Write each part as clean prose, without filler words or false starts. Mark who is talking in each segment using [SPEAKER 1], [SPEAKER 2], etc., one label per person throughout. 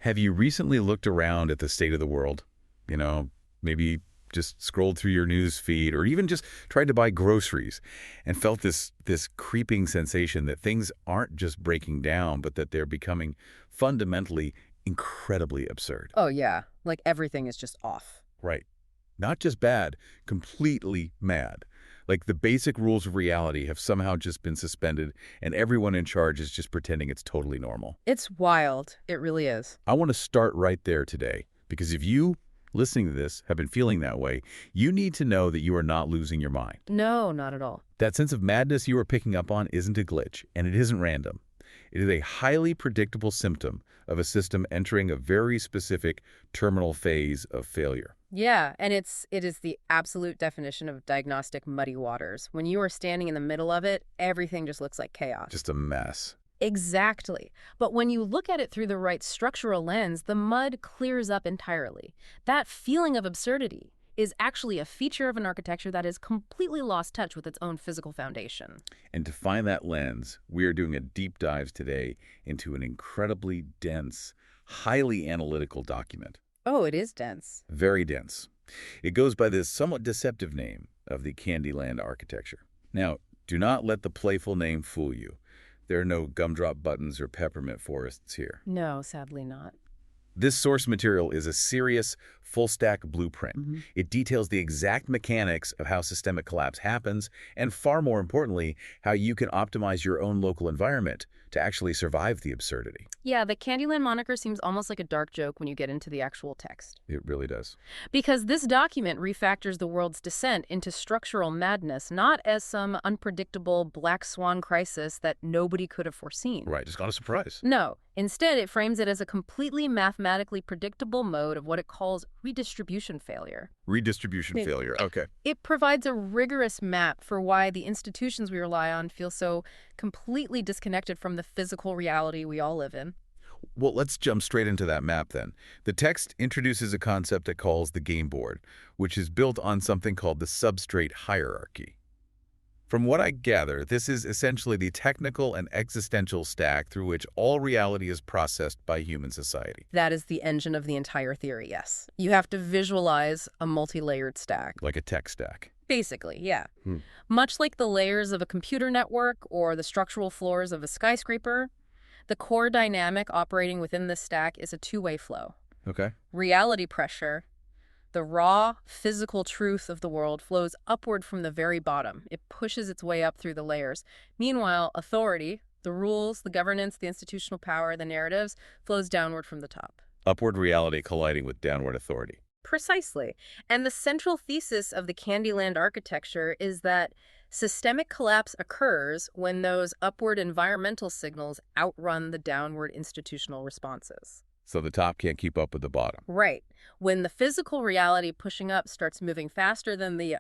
[SPEAKER 1] Have you recently looked around at the state of the world? You know, maybe just scrolled through your news feed or even just tried to buy groceries and felt this creeping sensation that things aren't just breaking down, but that they're becoming fundamentally incredibly absurd.
[SPEAKER 2] Oh, yeah. Like everything is just off.
[SPEAKER 1] Right. Not just bad, completely mad. Like the basic rules of reality have somehow just been suspended and everyone in charge is just pretending it's totally normal.
[SPEAKER 2] It's wild. It really is.
[SPEAKER 1] I want to start right there today, because if you, listening to this, have been feeling that way, you need to know that you are not losing your mind.
[SPEAKER 2] No, not at all.
[SPEAKER 1] That sense of madness you are picking up on isn't a glitch, and it isn't random. It is a highly predictable symptom of a system entering a very specific terminal phase of failure.
[SPEAKER 2] Yeah, and it is the absolute definition of diagnostic muddy waters. When you are standing in the middle of it, everything just looks like chaos.
[SPEAKER 1] Just a mess.
[SPEAKER 2] Exactly. But when you look at it through the right structural lens, the mud clears up entirely. That feeling of absurdity is actually a feature of an architecture that has completely lost touch with its own physical foundation.
[SPEAKER 1] And to find that lens, we are doing a deep dive today into an incredibly dense, highly analytical document.
[SPEAKER 2] Oh, it is dense.
[SPEAKER 1] Very dense. It goes by this somewhat deceptive name of the Candyland Architecture. Now, do not let the playful name fool you. There are no gumdrop buttons or peppermint forests here.
[SPEAKER 2] No, sadly not.
[SPEAKER 1] This source material is a serious, full-stack blueprint.
[SPEAKER 2] Mhm.
[SPEAKER 1] It details the exact mechanics of how systemic collapse happens, and far more importantly, how you can optimize your own local environment to actually survive the absurdity.
[SPEAKER 2] Yeah, the Candyland moniker seems almost like a dark joke when you get into the actual text.
[SPEAKER 1] It really does.
[SPEAKER 2] Because this document refactors the world's descent into structural madness, not as some unpredictable black swan crisis that nobody could have foreseen.
[SPEAKER 1] Right, just got a surprise.
[SPEAKER 2] No. Instead, it frames it as a completely mathematically predictable mode of what it calls redistribution failure.
[SPEAKER 1] Redistribution
[SPEAKER 2] Maybe.
[SPEAKER 1] failure, okay.
[SPEAKER 2] It provides a rigorous map for why the institutions we rely on feel so completely disconnected from the physical reality we all live in.
[SPEAKER 1] Well, let's jump straight into that map then. The text introduces a concept it calls the game board, which is built on something called the substrate hierarchy. From what I gather, this is essentially the technical and existential stack through which all reality is processed by human society.
[SPEAKER 2] That is the engine of the entire theory, yes. You have to visualize a multi-layered stack.
[SPEAKER 1] Like a tech stack.
[SPEAKER 2] Basically, yeah. Much like the layers of a computer network or the structural floors of a skyscraper, the core dynamic operating within this stack is a two-way flow.
[SPEAKER 1] Okay.
[SPEAKER 2] Reality pressure, the raw, physical truth of the world, flows upward from the very bottom. It pushes its way up through the layers. Meanwhile, authority, the rules, the governance, the institutional power, the narratives, flows downward from the top.
[SPEAKER 1] Upward reality colliding with downward authority.
[SPEAKER 2] Precisely. And the central thesis of the Candyland architecture is that systemic collapse occurs when those upward environmental signals outrun the downward institutional responses.
[SPEAKER 1] So the top can't keep up with the bottom.
[SPEAKER 2] Right. When the physical reality pushing up starts moving faster than the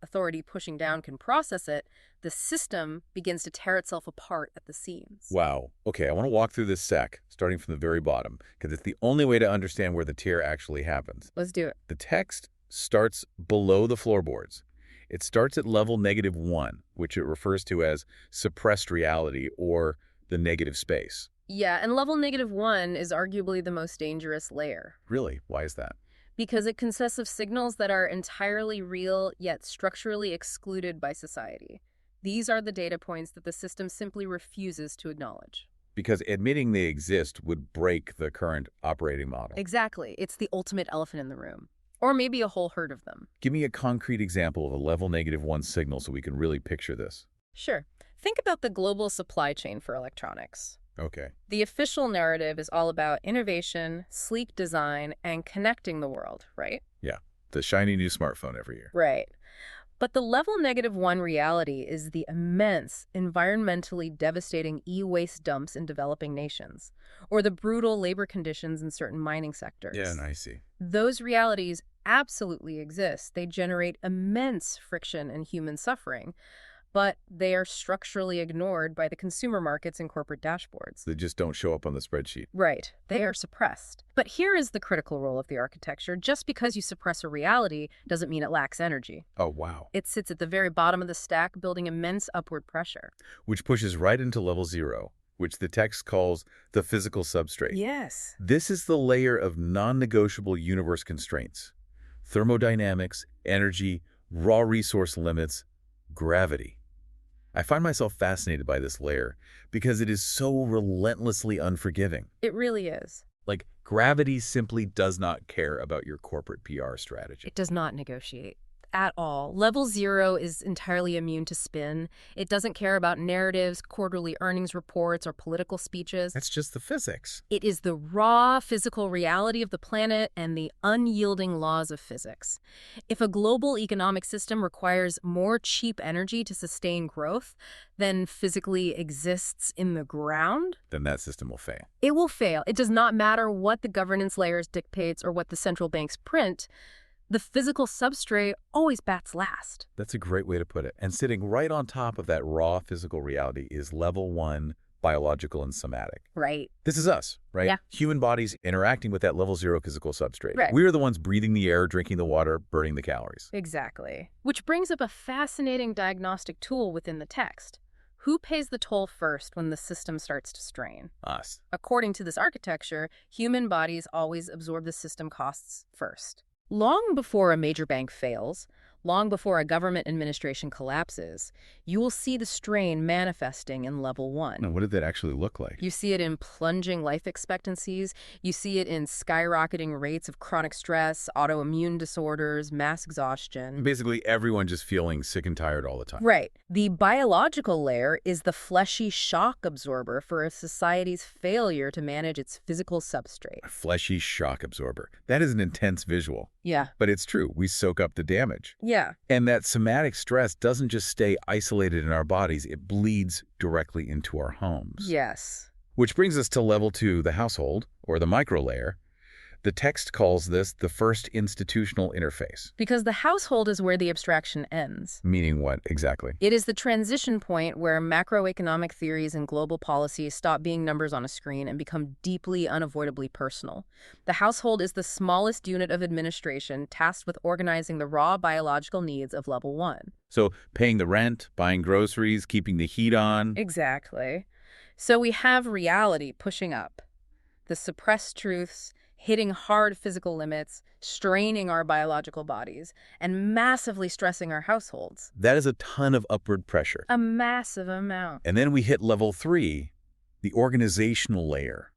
[SPEAKER 2] authority pushing down can process it, the system begins to tear itself apart at the seams.
[SPEAKER 1] Wow. Okay, I want to walk through this sec, starting from the very bottom, because it's the only way to understand where the tear actually happens.
[SPEAKER 2] Let's do it.
[SPEAKER 1] The text starts below the floorboards. It starts at level -1, which it refers to as suppressed reality or the negative space.
[SPEAKER 2] Yeah, and level -1 is arguably the most dangerous layer.
[SPEAKER 1] Really? Why is that?
[SPEAKER 2] Because it consists of signals that are entirely real yet structurally excluded by society. These are the data points that the system simply refuses to acknowledge.
[SPEAKER 1] Because admitting they exist would break the current operating model.
[SPEAKER 2] Exactly. It's the ultimate elephant in the room. Or maybe a whole herd of them.
[SPEAKER 1] Give me a concrete example of a level -1 signal so we can really picture this.
[SPEAKER 2] Sure. Think about the global supply chain for electronics.
[SPEAKER 1] Okay.
[SPEAKER 2] The official narrative is all about innovation, sleek design, and connecting the world, right?
[SPEAKER 1] Yeah. The shiny new smartphone every year.
[SPEAKER 2] Right. But the level -1 reality is the immense, environmentally devastating e-waste dumps in developing nations, or the brutal labor conditions in certain mining sectors.
[SPEAKER 1] Yeah, I see.
[SPEAKER 2] Those realities absolutely exist. They generate immense friction and human suffering, but they are structurally ignored by the consumer markets and corporate dashboards.
[SPEAKER 1] They just don't show up on the spreadsheet.
[SPEAKER 2] Right. They are suppressed. But here is the critical role of the architecture. Just because you suppress a reality doesn't mean it lacks energy.
[SPEAKER 1] Oh, wow.
[SPEAKER 2] It sits at the very bottom of the stack, building immense upward pressure.
[SPEAKER 1] Which pushes right into level 0, which the text calls the physical substrate.
[SPEAKER 2] Yes.
[SPEAKER 1] This is the layer of non-negotiable universe constraints: thermodynamics, energy, raw resource limits, gravity. I find myself fascinated by this layer because it is so relentlessly unforgiving.
[SPEAKER 2] It really is.
[SPEAKER 1] Like, gravity simply does not care about your corporate PR strategy.
[SPEAKER 2] It does not negotiate at all. Level 0 is entirely immune to spin. It doesn't care about narratives, quarterly earnings reports, or political speeches.
[SPEAKER 1] That's just the physics.
[SPEAKER 2] It is the raw physical reality of the planet and the unyielding laws of physics. If a global economic system requires more cheap energy to sustain growth than physically exists in the ground,
[SPEAKER 1] Then that system will fail.
[SPEAKER 2] it will fail. It does not matter what the governance layers dictates or what the central banks print. The physical substrate always bats last.
[SPEAKER 1] That's a great way to put it. And sitting right on top of that raw physical reality is level 1, biological and somatic.
[SPEAKER 2] Right.
[SPEAKER 1] This is us, right?
[SPEAKER 2] Yeah.
[SPEAKER 1] Human bodies interacting with that level 0 physical substrate.
[SPEAKER 2] Right.
[SPEAKER 1] We're the ones breathing the air, drinking the water, burning the calories.
[SPEAKER 2] Exactly. Which brings up a fascinating diagnostic tool within the text. Who pays the toll first when the system starts to strain?
[SPEAKER 1] Us.
[SPEAKER 2] According to this architecture, human bodies always absorb the system costs first. Long before a major bank fails, long before a government administration collapses, you will see the strain manifesting in level 1.
[SPEAKER 1] Now, what did that actually look like?
[SPEAKER 2] You see it in plunging life expectancies. You see it in skyrocketing rates of chronic stress, autoimmune disorders, mass exhaustion.
[SPEAKER 1] Basically, everyone just feeling sick and tired all the time.
[SPEAKER 2] Right. The biological layer is the fleshy shock absorber for a society's failure to manage its physical substrate.
[SPEAKER 1] A fleshy shock absorber. That is an intense visual.
[SPEAKER 2] Yeah.
[SPEAKER 1] But it's true. We soak up the damage.
[SPEAKER 2] Yeah.
[SPEAKER 1] And that somatic stress doesn't just stay isolated in our bodies. It bleeds directly into our homes.
[SPEAKER 2] Yes.
[SPEAKER 1] Which brings us to level 2, the household, or the micro layer. The text calls this the first institutional interface.
[SPEAKER 2] Because the household is where the abstraction ends.
[SPEAKER 1] Meaning what exactly?
[SPEAKER 2] It is the transition point where macroeconomic theories and global policies stop being numbers on a screen and become deeply, unavoidably personal. The household is the smallest unit of administration tasked with organizing the raw biological needs of level 1.
[SPEAKER 1] So paying the rent, buying groceries, keeping the heat on.
[SPEAKER 2] Exactly. So we have reality pushing up. The suppressed truths, hitting hard physical limits, straining our biological bodies, and massively stressing our households.
[SPEAKER 1] That is a ton of upward pressure.
[SPEAKER 2] A massive amount.
[SPEAKER 1] And then we hit level 3, the organizational layer.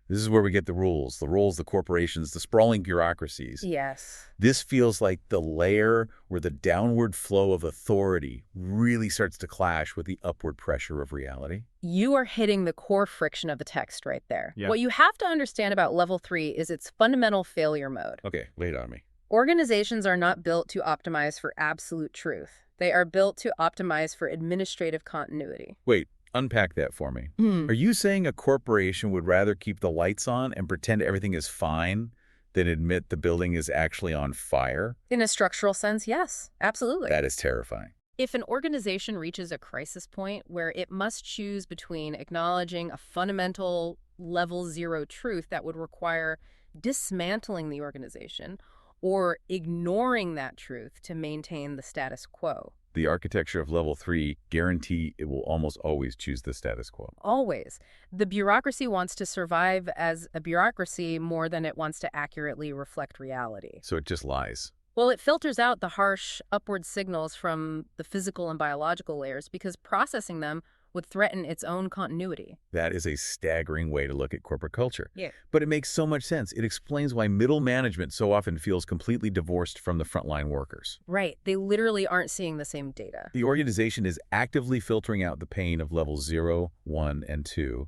[SPEAKER 1] This is where we get the rules, the corporations, the sprawling bureaucracies.
[SPEAKER 2] Yes.
[SPEAKER 1] This feels like the layer where the downward flow of authority really starts to clash with the upward pressure of reality.
[SPEAKER 2] You are hitting the core friction of the text right there.
[SPEAKER 1] Yeah.
[SPEAKER 2] What you have to understand about level 3 is its fundamental failure mode.
[SPEAKER 1] Okay, lay it on me.
[SPEAKER 2] Organizations are not built to optimize for absolute truth. They are built to optimize for administrative continuity.
[SPEAKER 1] Wait, unpack that for me. Are you saying a corporation would rather keep the lights on and pretend everything is fine than admit the building is actually on fire?
[SPEAKER 2] In a structural sense, yes, absolutely.
[SPEAKER 1] That is terrifying.
[SPEAKER 2] If an organization reaches a crisis point where it must choose between acknowledging a fundamental level 0 truth that would require dismantling the organization or ignoring that truth to maintain the status quo.
[SPEAKER 1] The architecture of level 3 guarantee it will almost always choose the status quo.
[SPEAKER 2] Always. The bureaucracy wants to survive as a bureaucracy more than it wants to accurately reflect reality.
[SPEAKER 1] So it just lies.
[SPEAKER 2] Well, it filters out the harsh upward signals from the physical and biological layers because processing them would threaten its own continuity.
[SPEAKER 1] That is a staggering way to look at corporate culture.
[SPEAKER 2] Yeah.
[SPEAKER 1] But it makes so much sense. It explains why middle management so often feels completely divorced from the frontline workers.
[SPEAKER 2] Right. They literally aren't seeing the same data.
[SPEAKER 1] The organization is actively filtering out the pain of levels 0, 1, and 2,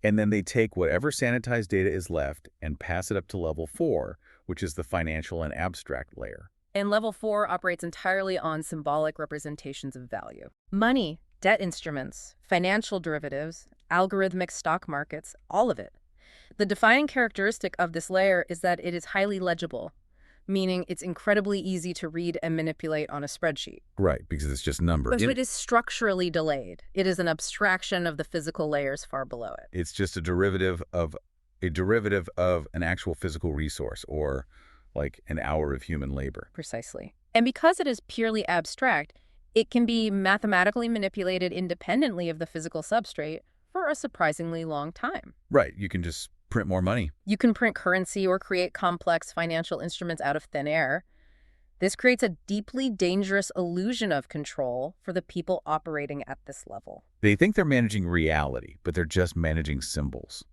[SPEAKER 1] and then they take whatever sanitized data is left and pass it up to level 4, which is the financial and abstract layer.
[SPEAKER 2] And level 4 operates entirely on symbolic representations of value. Money, debt instruments, financial derivatives, algorithmic stock markets, all of it. The defining characteristic of this layer is that it is highly legible, meaning it's incredibly easy to read and manipulate on a spreadsheet.
[SPEAKER 1] Right, because it's just numbers.
[SPEAKER 2] But it is structurally delayed. It is an abstraction of the physical layers far below it.
[SPEAKER 1] It's just a derivative of an actual physical resource, or like an hour of human labor.
[SPEAKER 2] Precisely. And because it is purely abstract, it can be mathematically manipulated independently of the physical substrate for a surprisingly long time.
[SPEAKER 1] Right, you can just print more money.
[SPEAKER 2] You can print currency or create complex financial instruments out of thin air. This creates a deeply dangerous illusion of control for the people operating at this level.
[SPEAKER 1] They think they're managing reality, but they're just managing symbols,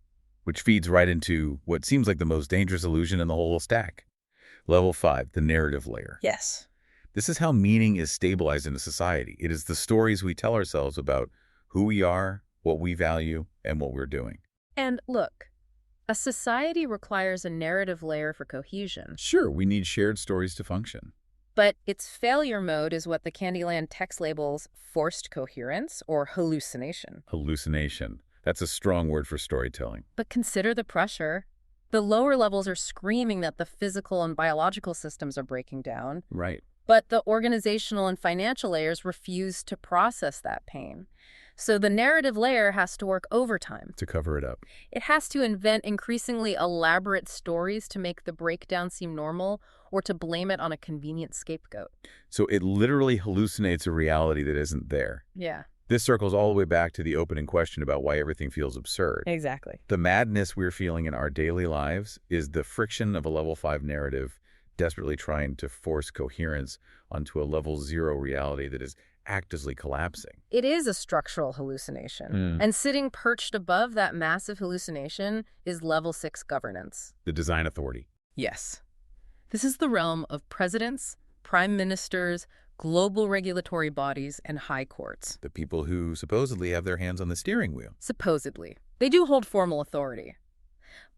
[SPEAKER 1] which feeds right into what seems like the most dangerous illusion in the whole stack. Level 5, the narrative layer.
[SPEAKER 2] Yes.
[SPEAKER 1] This is how meaning is stabilized in a society. It is the stories we tell ourselves about who we are, what we value, and what we're doing.
[SPEAKER 2] And look, a society requires a narrative layer for cohesion.
[SPEAKER 1] Sure, we need shared stories to function.
[SPEAKER 2] But its failure mode is what the Candyland text labels forced coherence or hallucination.
[SPEAKER 1] Hallucination. That's a strong word for storytelling.
[SPEAKER 2] But consider the pressure. The lower levels are screaming that the physical and biological systems are breaking down.
[SPEAKER 1] Right.
[SPEAKER 2] But the organizational and financial layers refuse to process that pain. So the narrative layer has to work overtime.
[SPEAKER 1] To cover it up.
[SPEAKER 2] It has to invent increasingly elaborate stories to make the breakdown seem normal or to blame it on a convenient scapegoat.
[SPEAKER 1] So it literally hallucinates a reality that isn't there.
[SPEAKER 2] Yeah.
[SPEAKER 1] This circles all the way back to the opening question about why everything feels absurd.
[SPEAKER 2] Exactly.
[SPEAKER 1] The madness we're feeling in our daily lives is the friction of a level 5 narrative desperately trying to force coherence onto a level 0 reality that is actively collapsing.
[SPEAKER 2] It is a structural hallucination. And sitting perched above that massive hallucination is level 6 governance.
[SPEAKER 1] The design authority.
[SPEAKER 2] Yes. This is the realm of presidents, prime ministers, global regulatory bodies, and high courts.
[SPEAKER 1] The people who supposedly have their hands on the steering wheel.
[SPEAKER 2] Supposedly. They do hold formal authority.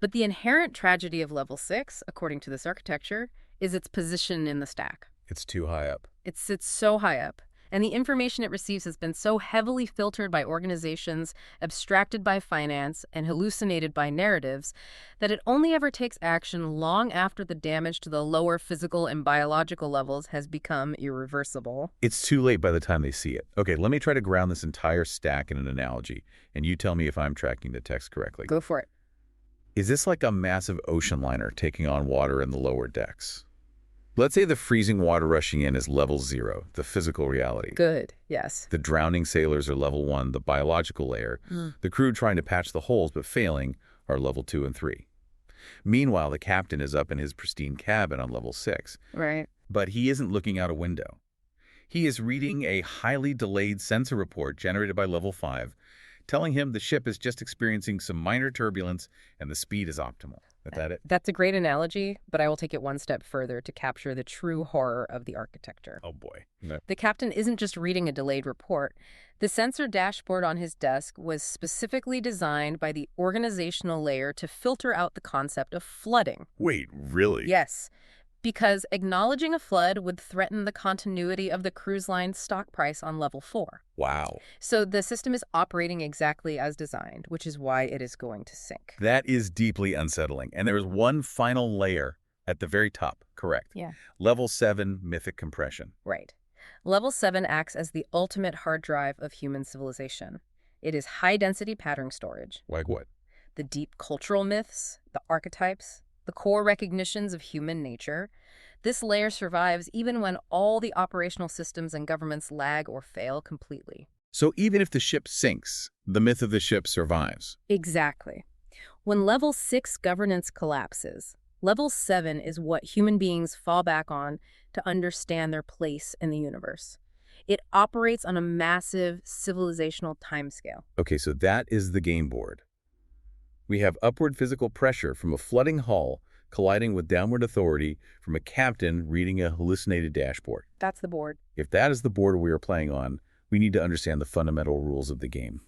[SPEAKER 2] But the inherent tragedy of level 6, according to this architecture, is its position in the stack.
[SPEAKER 1] It's too high up.
[SPEAKER 2] It sits so high up, and the information it receives has been so heavily filtered by organizations, abstracted by finance, and hallucinated by narratives, that it only ever takes action long after the damage to the lower physical and biological levels has become irreversible.
[SPEAKER 1] It's too late by the time they see it. Okay, let me try to ground this entire stack in an analogy, and you tell me if I'm tracking the text correctly.
[SPEAKER 2] Go for it.
[SPEAKER 1] Is this like a massive ocean liner taking on water in the lower decks? Let's say the freezing water rushing in is level 0, the physical reality.
[SPEAKER 2] Good, yes.
[SPEAKER 1] The drowning sailors are level 1, the biological layer. The crew trying to patch the holes but failing are level 2 and 3. Meanwhile, the captain is up in his pristine cabin on level 6.
[SPEAKER 2] Right.
[SPEAKER 1] But he isn't looking out a window. He is reading a highly delayed sensor report generated by level 5, telling him the ship is just experiencing some minor turbulence and the speed is optimal. Is that it?
[SPEAKER 2] That's a great analogy, but I will take it one step further to capture the true horror of the architecture.
[SPEAKER 1] Oh boy. No.
[SPEAKER 2] The captain isn't just reading a delayed report. The sensor dashboard on his desk was specifically designed by the organizational layer to filter out the concept of flooding.
[SPEAKER 1] Wait, really?
[SPEAKER 2] Yes, because acknowledging a flood would threaten the continuity of the cruise line's stock price on level 4.
[SPEAKER 1] Wow.
[SPEAKER 2] So the system is operating exactly as designed, which is why it is going to sink.
[SPEAKER 1] That is deeply unsettling. And there is one final layer at the very top, correct?
[SPEAKER 2] Yeah.
[SPEAKER 1] Level 7, mythic compression.
[SPEAKER 2] Right. Level 7 acts as the ultimate hard drive of human civilization. It is high-density pattern storage.
[SPEAKER 1] Like what?
[SPEAKER 2] The deep cultural myths, the archetypes, the core recognitions of human nature. This layer survives even when all the operational systems and governments lag or fail completely.
[SPEAKER 1] So even if the ship sinks, the myth of the ship survives.
[SPEAKER 2] Exactly. When level 6 governance collapses, level 7 is what human beings fall back on to understand their place in the universe. It operates on a massive civilizational timescale.
[SPEAKER 1] Okay, so that is the game board. We have upward physical pressure from a flooding hull colliding with downward authority from a captain reading a hallucinated dashboard.
[SPEAKER 2] That's the board.
[SPEAKER 1] If that is the board we are playing on, we need to understand the fundamental rules of the game.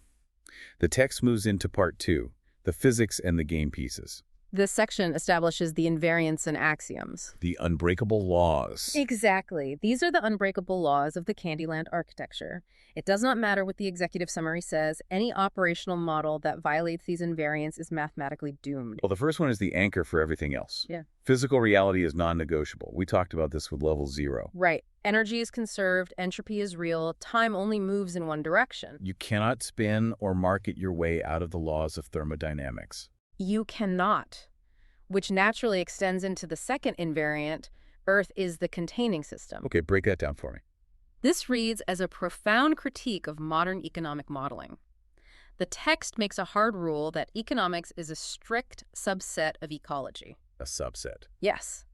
[SPEAKER 1] The text moves into part 2, the physics and the game pieces.
[SPEAKER 2] This section establishes the invariants and axioms.
[SPEAKER 1] The unbreakable laws.
[SPEAKER 2] Exactly. These are the unbreakable laws of the Candyland architecture. It does not matter what the executive summary says. Any operational model that violates these invariants is mathematically doomed.
[SPEAKER 1] Well, the first one is the anchor for everything else.
[SPEAKER 2] Yeah.
[SPEAKER 1] Physical reality is non-negotiable. We talked about this with level 0.
[SPEAKER 2] Right. Energy is conserved, entropy is real, time only moves in one direction.
[SPEAKER 1] You cannot spin or market your way out of the laws of thermodynamics.
[SPEAKER 2] You cannot, which naturally extends into the second invariant, Earth is the containing system.
[SPEAKER 1] Okay, break that down for me.
[SPEAKER 2] This reads as a profound critique of modern economic modeling. The text makes a hard rule that economics is a strict subset of ecology.
[SPEAKER 1] A subset.
[SPEAKER 2] Yes.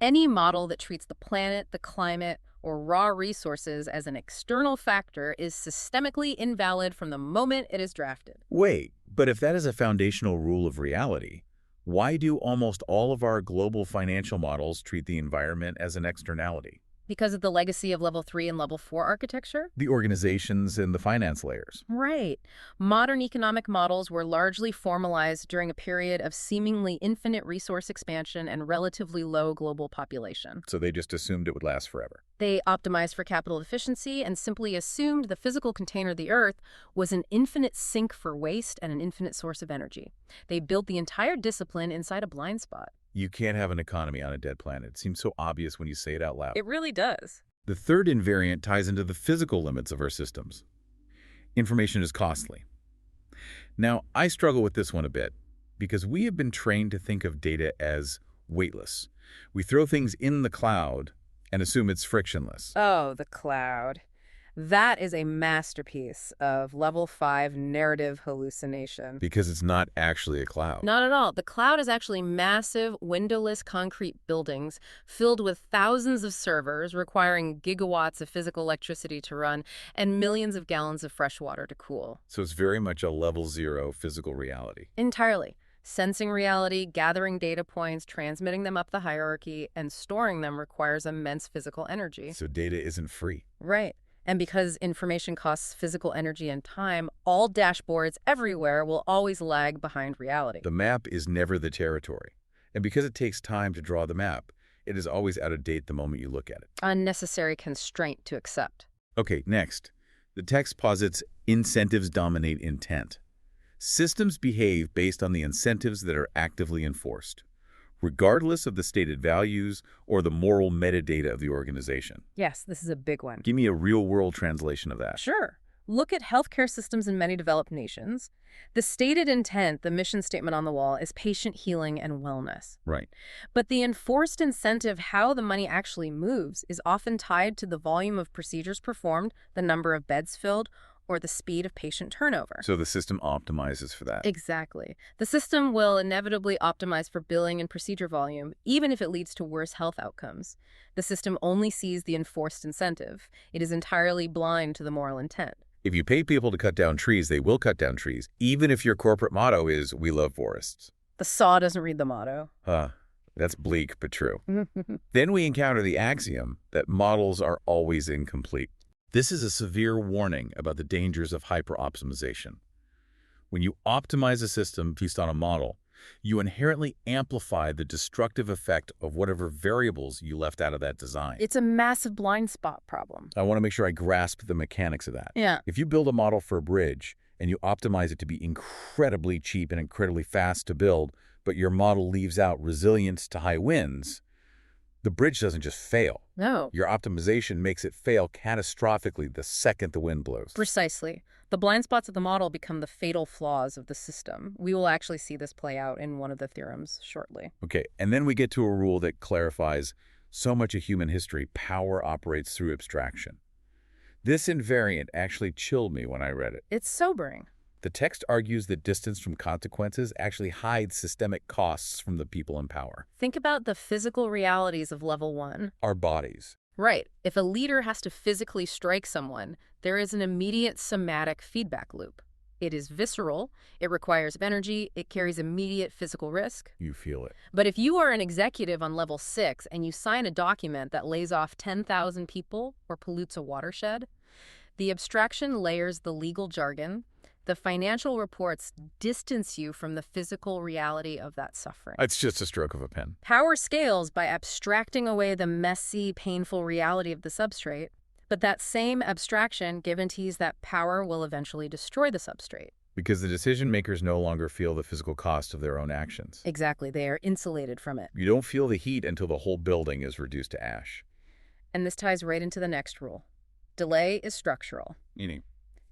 [SPEAKER 2] Any model that treats the planet, the climate, or raw resources as an external factor is systemically invalid from the moment it is drafted.
[SPEAKER 1] Wait, but if that is a foundational rule of reality, why do almost all of our global financial models treat the environment as an externality?
[SPEAKER 2] Because of the legacy of Level 3 and Level 4 architecture?
[SPEAKER 1] The organizations and the finance layers.
[SPEAKER 2] Right. Modern economic models were largely formalized during a period of seemingly infinite resource expansion and relatively low global population.
[SPEAKER 1] So they just assumed it would last forever.
[SPEAKER 2] They optimized for capital efficiency and simply assumed the physical container, the Earth, was an infinite sink for waste and an infinite source of energy. They built the entire discipline inside a blind spot.
[SPEAKER 1] You can't have an economy on a dead planet. It seems so obvious when you say it out loud.
[SPEAKER 2] It really does.
[SPEAKER 1] The third invariant ties into the physical limits of our systems. Information is costly. Now, I struggle with this one a bit because we have been trained to think of data as weightless. We throw things in the cloud and assume it's frictionless.
[SPEAKER 2] Oh, the cloud. That is a masterpiece of Level 5 narrative hallucination.
[SPEAKER 1] Because it's not actually a cloud.
[SPEAKER 2] Not at all. The cloud is actually massive, windowless concrete buildings filled with thousands of servers requiring gigawatts of physical electricity to run and millions of gallons of fresh water to cool.
[SPEAKER 1] So it's very much a level 0 physical reality.
[SPEAKER 2] Entirely. Sensing reality, gathering data points, transmitting them up the hierarchy, and storing them requires immense physical energy.
[SPEAKER 1] So data isn't free.
[SPEAKER 2] Right. And because information costs physical energy and time, all dashboards everywhere will always lag behind reality.
[SPEAKER 1] The map is never the territory. And because it takes time to draw the map, it is always out of date the moment you look at it.
[SPEAKER 2] Unnecessary constraint to accept.
[SPEAKER 1] Okay, next. The text posits incentives dominate intent. Systems behave based on the incentives that are actively enforced, regardless of the stated values or the moral metadata of the organization.
[SPEAKER 2] Yes, this is a big one.
[SPEAKER 1] Give me a real-world translation of that.
[SPEAKER 2] Sure. Look at healthcare systems in many developed nations. The stated intent, the mission statement on the wall, is patient healing and wellness.
[SPEAKER 1] Right.
[SPEAKER 2] But the enforced incentive, how the money actually moves, is often tied to the volume of procedures performed, the number of beds filled, or the speed of patient turnover.
[SPEAKER 1] So the system optimizes for that.
[SPEAKER 2] Exactly. The system will inevitably optimize for billing and procedure volume, even if it leads to worse health outcomes. The system only sees the enforced incentive. It is entirely blind to the moral intent.
[SPEAKER 1] If you pay people to cut down trees, they will cut down trees, even if your corporate motto is, "We love forests."
[SPEAKER 2] The saw doesn't read the motto.
[SPEAKER 1] That's bleak, but true. Then we encounter the axiom that models are always incomplete. This is a severe warning about the dangers of hyper-optimization. When you optimize a system based on a model, you inherently amplify the destructive effect of whatever variables you left out of that design.
[SPEAKER 2] It's a massive blind spot problem.
[SPEAKER 1] I want to make sure I grasp the mechanics of that.
[SPEAKER 2] Yeah.
[SPEAKER 1] If you build a model for a bridge and you optimize it to be incredibly cheap and incredibly fast to build, but your model leaves out resilience to high winds, the bridge doesn't just fail.
[SPEAKER 2] No.
[SPEAKER 1] Your optimization makes it fail catastrophically the second the wind blows.
[SPEAKER 2] Precisely. The blind spots of the model become the fatal flaws of the system. We will actually see this play out in one of the theorems shortly.
[SPEAKER 1] Okay, and then we get to a rule that clarifies so much of human history, power operates through abstraction. This invariant actually chilled me when I read it.
[SPEAKER 2] It's sobering.
[SPEAKER 1] The text argues that distance from consequences actually hides systemic costs from the people in power.
[SPEAKER 2] Think about the physical realities of Level 1.
[SPEAKER 1] Our bodies.
[SPEAKER 2] Right. If a leader has to physically strike someone, there is an immediate somatic feedback loop. It is visceral, it requires energy, it carries immediate physical risk.
[SPEAKER 1] You feel it.
[SPEAKER 2] But if you are an executive on Level 6 and you sign a document that lays off 10,000 people or pollutes a watershed, the abstraction layers the legal jargon. The financial reports distance you from the physical reality of that suffering.
[SPEAKER 1] It's just a stroke of a pen.
[SPEAKER 2] Power scales by abstracting away the messy, painful reality of the substrate, but that same abstraction guarantees that power will eventually destroy the substrate.
[SPEAKER 1] Because the decision makers no longer feel the physical cost of their own actions.
[SPEAKER 2] Exactly, they are insulated from it.
[SPEAKER 1] You don't feel the heat until the whole building is reduced to ash.
[SPEAKER 2] And this ties right into the next rule. Delay is structural.
[SPEAKER 1] Meaning?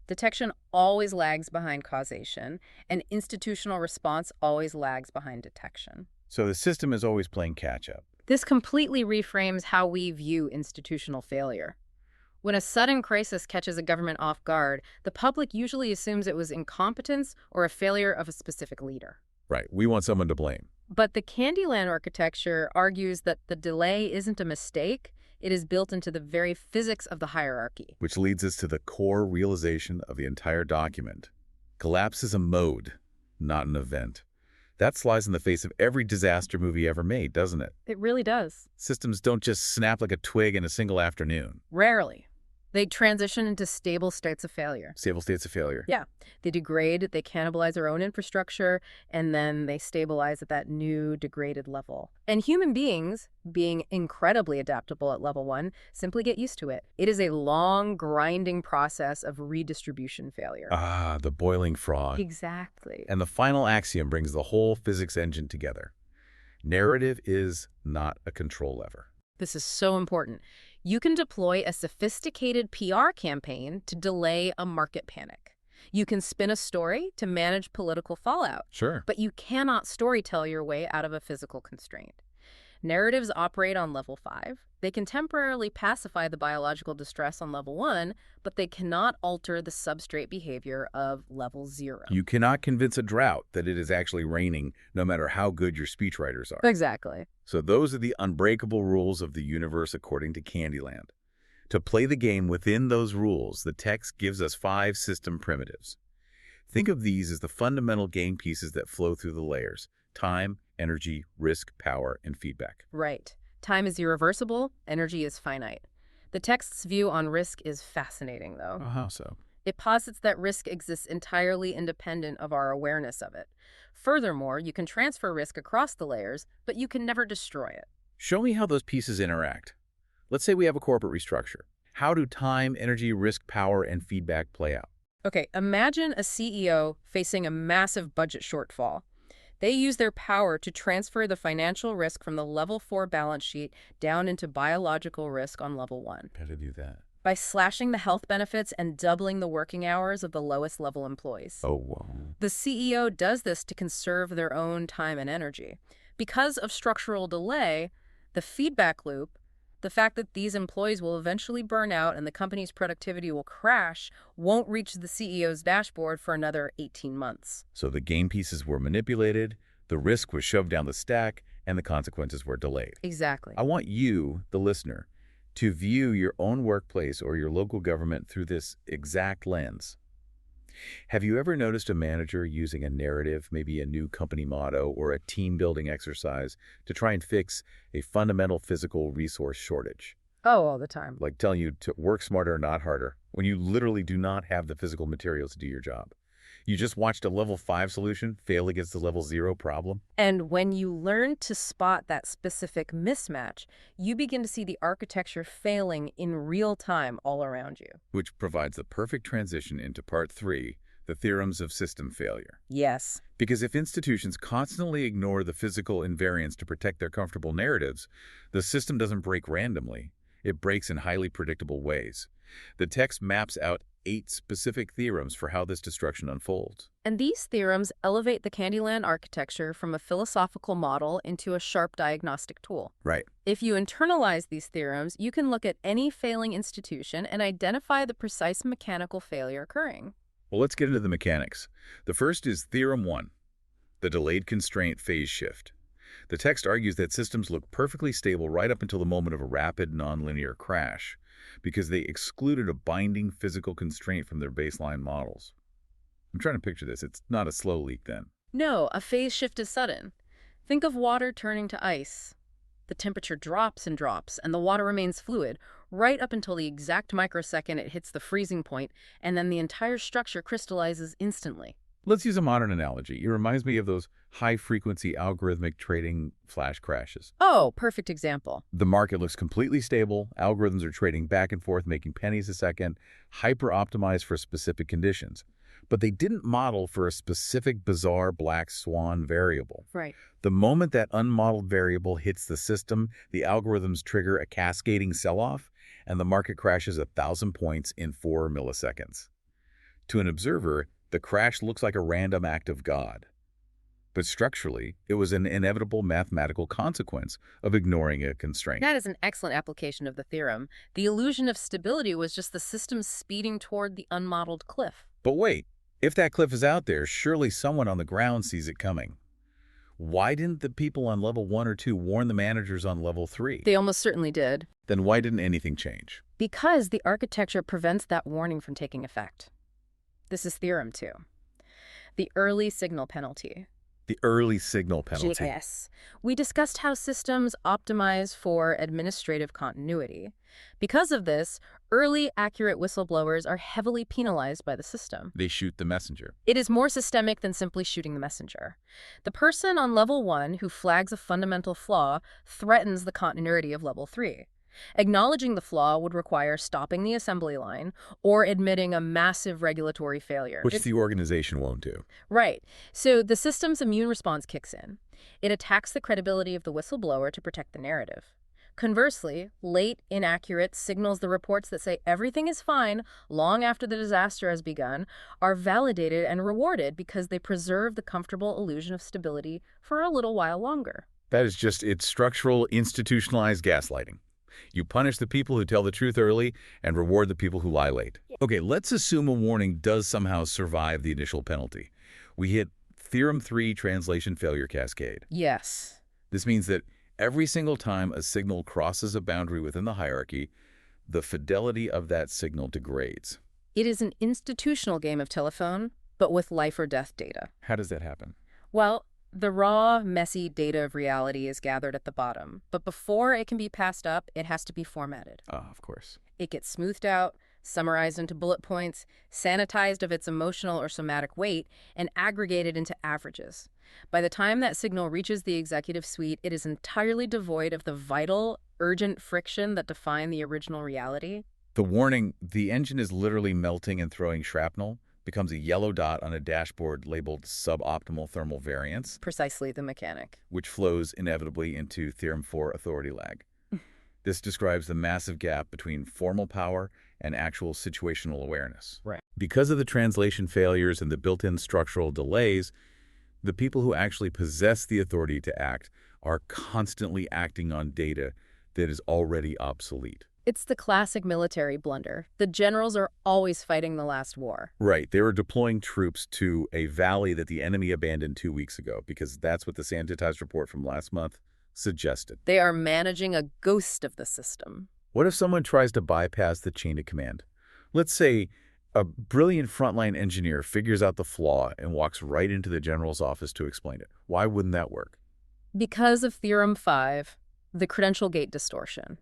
[SPEAKER 2] Detection always lags behind causation, and institutional response always lags behind detection.
[SPEAKER 1] So the system is always playing catch-up.
[SPEAKER 2] This completely reframes how we view institutional failure. When a sudden crisis catches a government off guard, the public usually assumes it was incompetence or a failure of a specific leader.
[SPEAKER 1] Right, we want someone to blame.
[SPEAKER 2] But the Candyland architecture argues that the delay isn't a mistake, it is built into the very physics of the hierarchy.
[SPEAKER 1] Which leads us to the core realization of the entire document. Collapse is a mode, not an event. That flies in the face of every disaster movie ever made, doesn't it?
[SPEAKER 2] It really does.
[SPEAKER 1] Systems don't just snap like a twig in a single afternoon.
[SPEAKER 2] Rarely. They transition into stable states of failure.
[SPEAKER 1] Stable states of failure.
[SPEAKER 2] Yeah. They degrade, they cannibalize their own infrastructure, and then they stabilize at that new degraded level. And human beings, being incredibly adaptable at level 1, simply get used to it. It is a long, grinding process of redistribution failure.
[SPEAKER 1] Ah, the boiling frog.
[SPEAKER 2] Exactly.
[SPEAKER 1] And the final axiom brings the whole physics engine together. Narrative is not a control lever.
[SPEAKER 2] This is so important. You can deploy a sophisticated PR campaign to delay a market panic. You can spin a story to manage political fallout.
[SPEAKER 1] Sure.
[SPEAKER 2] But you cannot storytell your way out of a physical constraint. Narratives operate on level 5. They can temporarily pacify the biological distress on level 1, but they cannot alter the substrate behavior of level 0.
[SPEAKER 1] You cannot convince a drought that it is actually raining, no matter how good your speechwriters are.
[SPEAKER 2] Exactly.
[SPEAKER 1] So those are the unbreakable rules of the universe according to Candyland. To play the game within those rules, the text gives us 5 system primitives. Think of these as the fundamental game pieces that flow through the layers: time, energy, risk, power, and feedback.
[SPEAKER 2] Right. Time is irreversible, energy is finite. The text's view on risk is fascinating, though.
[SPEAKER 1] How so?
[SPEAKER 2] It posits that risk exists entirely independent of our awareness of it. Furthermore, you can transfer risk across the layers, but you can never destroy it.
[SPEAKER 1] Show me how those pieces interact. Let's say we have a corporate restructure. How do time, energy, risk, power, and feedback play out?
[SPEAKER 2] Okay, imagine a CEO facing a massive budget shortfall. They use their power to transfer the financial risk from the level 4 balance sheet down into biological risk on level 1.
[SPEAKER 1] How to do that?
[SPEAKER 2] By slashing the health benefits and doubling the working hours of the lowest level employees.
[SPEAKER 1] Oh, whoa.
[SPEAKER 2] The CEO does this to conserve their own time and energy. Because of structural delay, the feedback loop, the fact that these employees will eventually burn out and the company's productivity will crash, won't reach the CEO's dashboard for another 18 months.
[SPEAKER 1] So the game pieces were manipulated, the risk was shoved down the stack, and the consequences were delayed.
[SPEAKER 2] Exactly.
[SPEAKER 1] I want you, the listener, to view your own workplace or your local government through this exact lens. Have you ever noticed a manager using a narrative, maybe a new company motto or a team-building exercise to try and fix a fundamental physical resource shortage?
[SPEAKER 2] Oh, all the time.
[SPEAKER 1] Like telling you to work smarter, not harder, when you literally do not have the physical materials to do your job. You just watched a level 5 solution fail against the level 0 problem.
[SPEAKER 2] And when you learn to spot that specific mismatch, you begin to see the architecture failing in real time all around you.
[SPEAKER 1] Which provides the perfect transition into part 3, the theorems of system failure.
[SPEAKER 2] Yes.
[SPEAKER 1] Because if institutions constantly ignore the physical invariants to protect their comfortable narratives, the system doesn't break randomly. It breaks in highly predictable ways. The text maps out 8 specific theorems for how this destruction unfolds.
[SPEAKER 2] And these theorems elevate the Candyland architecture from a philosophical model into a sharp diagnostic tool.
[SPEAKER 1] Right.
[SPEAKER 2] If you internalize these theorems, you can look at any failing institution and identify the precise mechanical failure occurring.
[SPEAKER 1] Well, let's get into the mechanics. The first is Theorem 1, the delayed constraint phase shift. The text argues that systems look perfectly stable right up until the moment of a rapid, nonlinear crash, because they excluded a binding physical constraint from their baseline models. I'm trying to picture this. It's not a slow leak then.
[SPEAKER 2] No, a phase shift is sudden. Think of water turning to ice. The temperature drops, and the water remains fluid right up until the exact microsecond it hits the freezing point, and then the entire structure crystallizes instantly.
[SPEAKER 1] Let's use a modern analogy. It reminds me of those high-frequency algorithmic trading flash crashes.
[SPEAKER 2] Oh, perfect example.
[SPEAKER 1] The market looks completely stable. Algorithms are trading back and forth, making pennies a second, hyper-optimized for specific conditions. But they didn't model for a specific bizarre black swan variable.
[SPEAKER 2] Right.
[SPEAKER 1] The moment that unmodeled variable hits the system, the algorithms trigger a cascading sell-off, and the market crashes 1,000 points in 4 milliseconds. To an observer, the crash looks like a random act of God. But structurally, it was an inevitable mathematical consequence of ignoring a constraint.
[SPEAKER 2] That is an excellent application of the theorem. The illusion of stability was just the system speeding toward the unmodeled cliff.
[SPEAKER 1] But wait, if that cliff is out there, surely someone on the ground sees it coming. Why didn't the people on level 1 or 2 warn the managers on level 3?
[SPEAKER 2] They almost certainly did.
[SPEAKER 1] Then why didn't anything change?
[SPEAKER 2] Because the architecture prevents that warning from taking effect. This is theorem 2. The early signal penalty.
[SPEAKER 1] The early signal penalty.
[SPEAKER 2] Yes. We discussed how systems optimize for administrative continuity. Because of this, early accurate whistleblowers are heavily penalized by the system.
[SPEAKER 1] They shoot the messenger.
[SPEAKER 2] It is more systemic than simply shooting the messenger. The person on level 1 who flags a fundamental flaw threatens the continuity of level 3. Acknowledging the flaw would require stopping the assembly line or admitting a massive regulatory failure.
[SPEAKER 1] Which the organization won't do.
[SPEAKER 2] Right. So the system's immune response kicks in. It attacks the credibility of the whistleblower to protect the narrative. Conversely, late, inaccurate signals, the reports that say everything is fine long after the disaster has begun, are validated and rewarded because they preserve the comfortable illusion of stability for a little while longer.
[SPEAKER 1] That is just its structural, institutionalized gaslighting. You punish the people who tell the truth early and reward the people who lie late. Okay, let's assume a warning does somehow survive the initial penalty. We hit Theorem 3 translation failure cascade.
[SPEAKER 2] Yes.
[SPEAKER 1] This means that every single time a signal crosses a boundary within the hierarchy, the fidelity of that signal degrades.
[SPEAKER 2] It is an institutional game of telephone, but with life or death data.
[SPEAKER 1] How does that happen?
[SPEAKER 2] Well, the raw, messy data of reality is gathered at the bottom, but before it can be passed up, it has to be formatted.
[SPEAKER 1] Of course.
[SPEAKER 2] It gets smoothed out, summarized into bullet points, sanitized of its emotional or somatic weight, and aggregated into averages. By the time that signal reaches the executive suite, it is entirely devoid of the vital, urgent friction that define the original reality.
[SPEAKER 1] The warning, the engine is literally melting and throwing shrapnel, becomes a yellow dot on a dashboard labeled suboptimal thermal variance.
[SPEAKER 2] Precisely the mechanic.
[SPEAKER 1] Which flows inevitably into Theorem 4 authority lag. This describes the massive gap between formal power and actual situational awareness.
[SPEAKER 2] Right.
[SPEAKER 1] Because of the translation failures and the built-in structural delays, the people who actually possess the authority to act are constantly acting on data that is already obsolete.
[SPEAKER 2] It's the classic military blunder. The generals are always fighting the last war.
[SPEAKER 1] Right. They were deploying troops to a valley that the enemy abandoned 2 weeks ago, because that's what the sanitized report from last month suggested.
[SPEAKER 2] They are managing a ghost of the system.
[SPEAKER 1] What if someone tries to bypass the chain of command? Let's say a brilliant frontline engineer figures out the flaw and walks right into the general's office to explain it. Why wouldn't that work?
[SPEAKER 2] Because of Theorem 5, the credential gate distortion.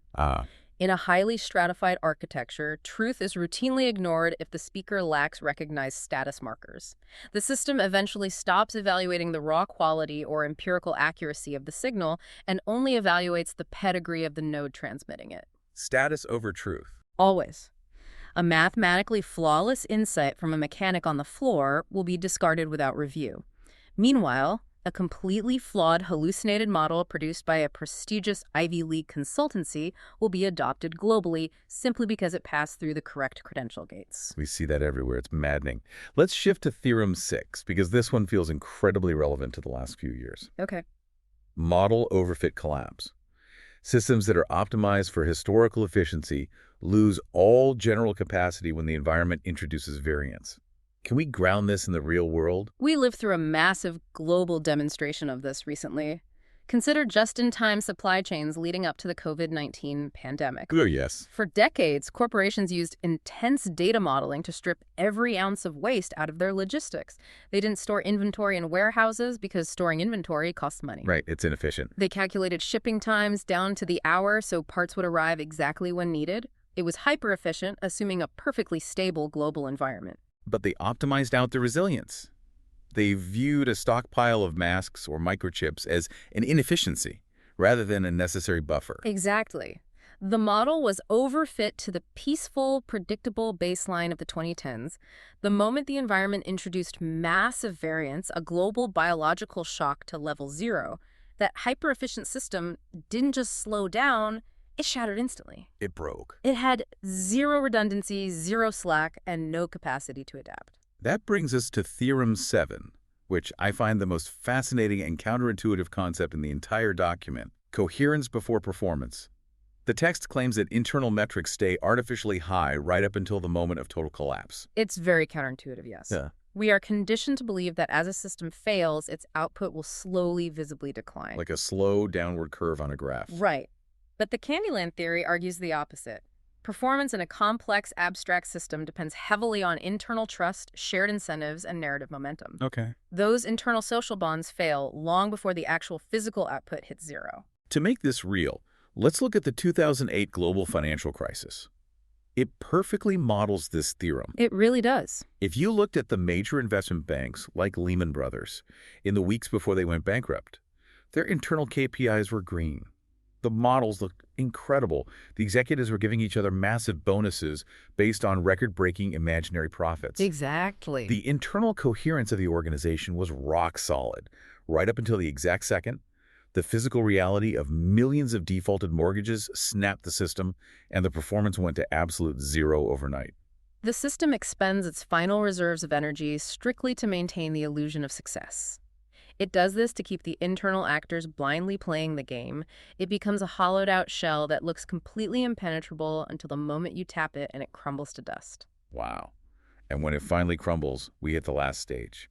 [SPEAKER 2] In a highly stratified architecture, truth is routinely ignored if the speaker lacks recognized status markers. The system eventually stops evaluating the raw quality or empirical accuracy of the signal and only evaluates the pedigree of the node transmitting it.
[SPEAKER 1] Status over truth.
[SPEAKER 2] Always. A mathematically flawless insight from a mechanic on the floor will be discarded without review. Meanwhile, a completely flawed, hallucinated model produced by a prestigious Ivy League consultancy will be adopted globally simply because it passed through the correct credential gates.
[SPEAKER 1] We see that everywhere. It's maddening. Let's shift to Theorem 6, because this one feels incredibly relevant to the last few years.
[SPEAKER 2] Okay.
[SPEAKER 1] Model overfit collapse. Systems that are optimized for historical efficiency lose all general capacity when the environment introduces variance. Can we ground this in the real world?
[SPEAKER 2] We lived through a massive global demonstration of this recently. Consider just-in-time supply chains leading up to the COVID-19 pandemic.
[SPEAKER 1] Oh, yes.
[SPEAKER 2] For decades, corporations used intense data modeling to strip every ounce of waste out of their logistics. They didn't store inventory in warehouses because storing inventory costs money.
[SPEAKER 1] Right, it's inefficient.
[SPEAKER 2] They calculated shipping times down to the hour so parts would arrive exactly when needed. It was hyper-efficient, assuming a perfectly stable global environment.
[SPEAKER 1] But they optimized out the resilience. They viewed a stockpile of masks or microchips as an inefficiency rather than a necessary buffer.
[SPEAKER 2] Exactly. The model was overfit to the peaceful, predictable baseline of the 2010s. The moment the environment introduced massive variance, a global biological shock to level 0, that hyper-efficient system didn't just slow down, it shattered instantly.
[SPEAKER 1] It broke.
[SPEAKER 2] It had zero redundancy, zero slack, and no capacity to adapt.
[SPEAKER 1] That brings us to Theorem 7, which I find the most fascinating and counterintuitive concept in the entire document: coherence before performance. The text claims that internal metrics stay artificially high right up until the moment of total collapse.
[SPEAKER 2] It's very counterintuitive, yes.
[SPEAKER 1] Yeah.
[SPEAKER 2] We are conditioned to believe that as a system fails, its output will slowly, visibly decline.
[SPEAKER 1] Like a slow downward curve on a graph.
[SPEAKER 2] Right. But the Candyland theory argues the opposite. Performance in a complex, abstract system depends heavily on internal trust, shared incentives, and narrative momentum.
[SPEAKER 1] Okay.
[SPEAKER 2] Those internal social bonds fail long before the actual physical output hits zero.
[SPEAKER 1] To make this real, let's look at the 2008 global financial crisis. It perfectly models this theorem.
[SPEAKER 2] It really does.
[SPEAKER 1] If you looked at the major investment banks, like Lehman Brothers, in the weeks before they went bankrupt, their internal KPIs were green. The models looked incredible. The executives were giving each other massive bonuses based on record-breaking imaginary profits.
[SPEAKER 2] Exactly.
[SPEAKER 1] The internal coherence of the organization was rock solid, right up until the exact second the physical reality of millions of defaulted mortgages snapped the system, and the performance went to absolute zero overnight.
[SPEAKER 2] The system expends its final reserves of energy strictly to maintain the illusion of success. It does this to keep the internal actors blindly playing the game. It becomes a hollowed-out shell that looks completely impenetrable until the moment you tap it and it crumbles to dust.
[SPEAKER 1] Wow. And when it finally crumbles, we hit the last stage.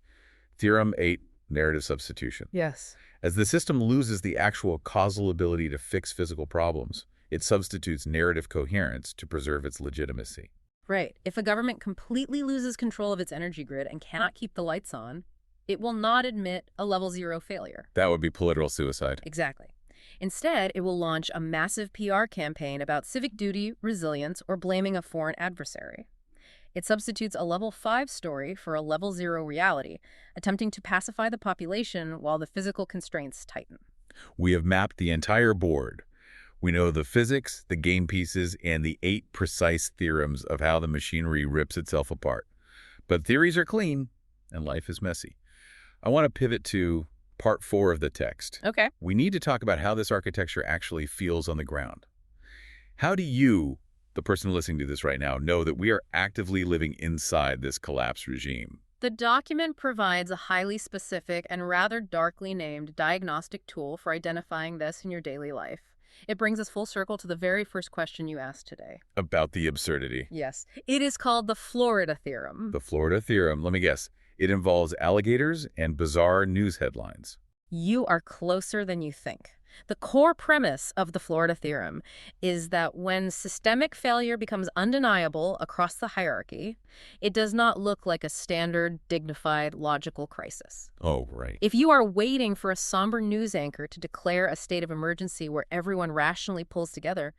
[SPEAKER 1] Theorem 8, narrative substitution.
[SPEAKER 2] Yes.
[SPEAKER 1] As the system loses the actual causal ability to fix physical problems, it substitutes narrative coherence to preserve its legitimacy.
[SPEAKER 2] Right. If a government completely loses control of its energy grid and cannot keep the lights on, it will not admit a level 0 failure.
[SPEAKER 1] That would be political suicide.
[SPEAKER 2] Exactly. Instead, it will launch a massive PR campaign about civic duty, resilience, or blaming a foreign adversary. It substitutes a level 5 story for a level 0 reality, attempting to pacify the population while the physical constraints tighten.
[SPEAKER 1] We have mapped the entire board. We know the physics, the game pieces, and the 8 precise theorems of how the machinery rips itself apart. But theories are clean, and life is messy. I want to pivot to part 4 of the text.
[SPEAKER 2] Okay.
[SPEAKER 1] We need to talk about how this architecture actually feels on the ground. How do you, the person listening to this right now, know that we are actively living inside this collapsed regime?
[SPEAKER 2] The document provides a highly specific and rather darkly named diagnostic tool for identifying this in your daily life. It brings us full circle to the very first question you asked today.
[SPEAKER 1] About the absurdity.
[SPEAKER 2] Yes. It is called the Florida Theorem.
[SPEAKER 1] The Florida Theorem, let me guess. It involves alligators and bizarre news headlines.
[SPEAKER 2] You are closer than you think. The core premise of the Florida Theorem is that when systemic failure becomes undeniable across the hierarchy, it does not look like a standard, dignified, logical crisis.
[SPEAKER 1] Oh, right.
[SPEAKER 2] If you are waiting for a somber news anchor to declare a state of emergency where everyone rationally pulls together,